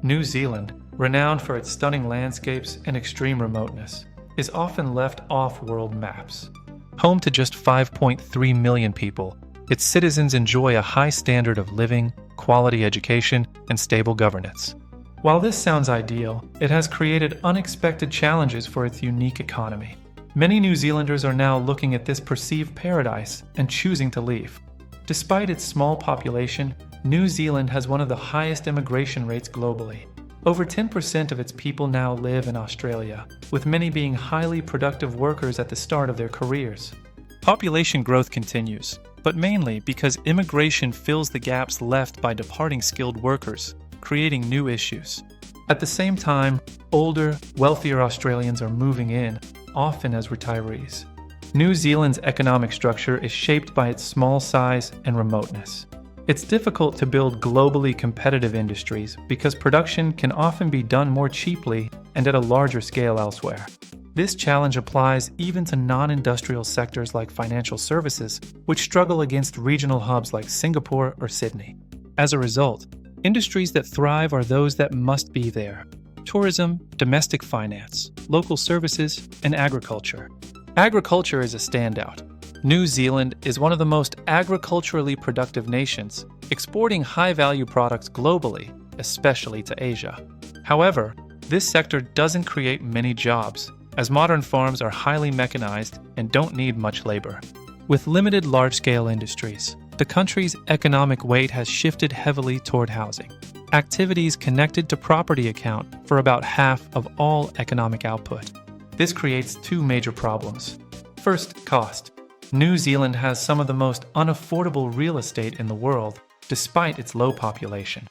New Zealand, renowned for its stunning landscapes and extreme remoteness, is often left off world maps. Home to just 5.3 million people, its citizens enjoy a high standard of living, quality education, and stable governance. While this sounds ideal, it has created unexpected challenges for its unique economy. Many New Zealanders are now looking at this perceived paradise and choosing to leave. Despite its small population, New Zealand has one of the highest immigration rates globally. Over 10% of its people now live in Australia, with many being highly productive workers at the start of their careers. Population growth continues, but mainly because immigration fills the gaps left by departing skilled workers, creating new issues. At the same time, older, wealthier Australians are moving in, often as retirees. New Zealand's economic structure is shaped by its small size and remoteness. It's difficult to build globally competitive industries because production can often be done more cheaply and at a larger scale elsewhere. This challenge applies even to non-industrial sectors like financial services, which struggle against regional hubs like Singapore or Sydney. As a result, industries that thrive are those that must be there: tourism, domestic finance, local services, and agriculture. Agriculture is a standout. New Zealand is one of the most agriculturally productive nations, exporting high-value products globally, especially to Asia. However, this sector doesn't create many jobs, as modern farms are highly mechanized and don't need much labor. With limited large-scale industries, the country's economic weight has shifted heavily toward housing. Activities connected to property account for about half of all economic output. This creates two major problems. First, cost. New Zealand has some of the most unaffordable real estate in the world, despite its low population.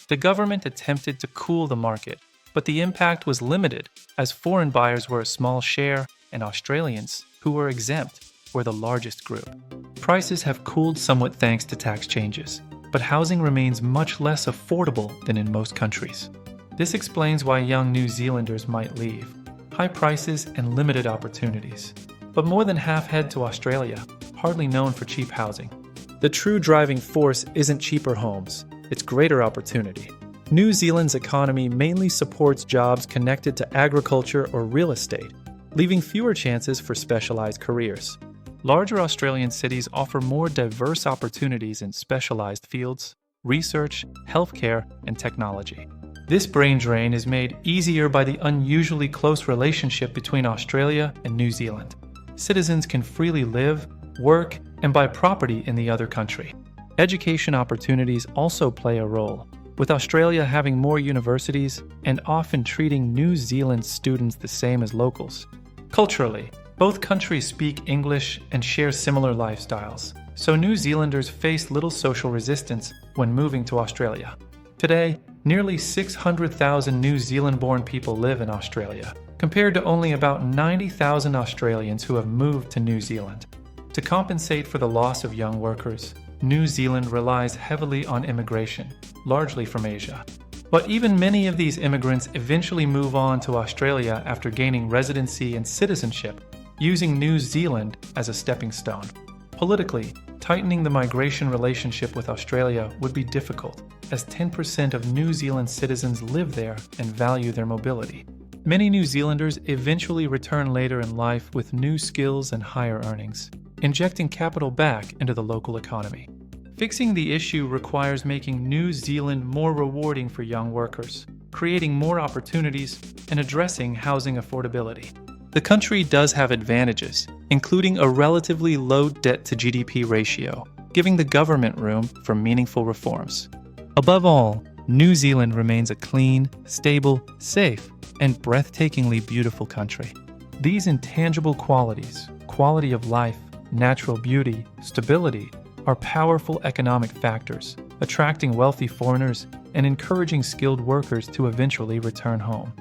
The government attempted to cool the market, but the impact was limited, as foreign buyers were a small share and Australians, who were exempt, were the largest group. Prices have cooled somewhat thanks to tax changes, but housing remains much less affordable than in most countries. This explains why young New Zealanders might leave: high prices and limited opportunities. But more than half head to Australia, hardly known for cheap housing. The true driving force isn't cheaper homes, it's greater opportunity. New Zealand's economy mainly supports jobs connected to agriculture or real estate, leaving fewer chances for specialized careers. Larger Australian cities offer more diverse opportunities in specialized fields, research, healthcare, and technology. This brain drain is made easier by the unusually close relationship between Australia and New Zealand. Citizens can freely live, work, and buy property in the other country. Education opportunities also play a role, with Australia having more universities and often treating New Zealand students the same as locals. Culturally, both countries speak English and share similar lifestyles, so New Zealanders face little social resistance when moving to Australia. Today, nearly 600,000 New Zealand-born people live in Australia, compared to only about 90,000 Australians who have moved to New Zealand. To compensate for the loss of young workers, New Zealand relies heavily on immigration, largely from Asia. But even many of these immigrants eventually move on to Australia after gaining residency and citizenship, using New Zealand as a stepping stone. Politically, tightening the migration relationship with Australia would be difficult, as 10% of New Zealand citizens live there and value their mobility. Many New Zealanders eventually return later in life with new skills and higher earnings, injecting capital back into the local economy. Fixing the issue requires making New Zealand more rewarding for young workers, creating more opportunities, and addressing housing affordability. The country does have advantages, including a relatively low debt-to-GDP ratio, giving the government room for meaningful reforms. Above all, New Zealand remains a clean, stable, safe, and breathtakingly beautiful country. These intangible qualities, quality of life, natural beauty, stability, are powerful economic factors, attracting wealthy foreigners and encouraging skilled workers to eventually return home.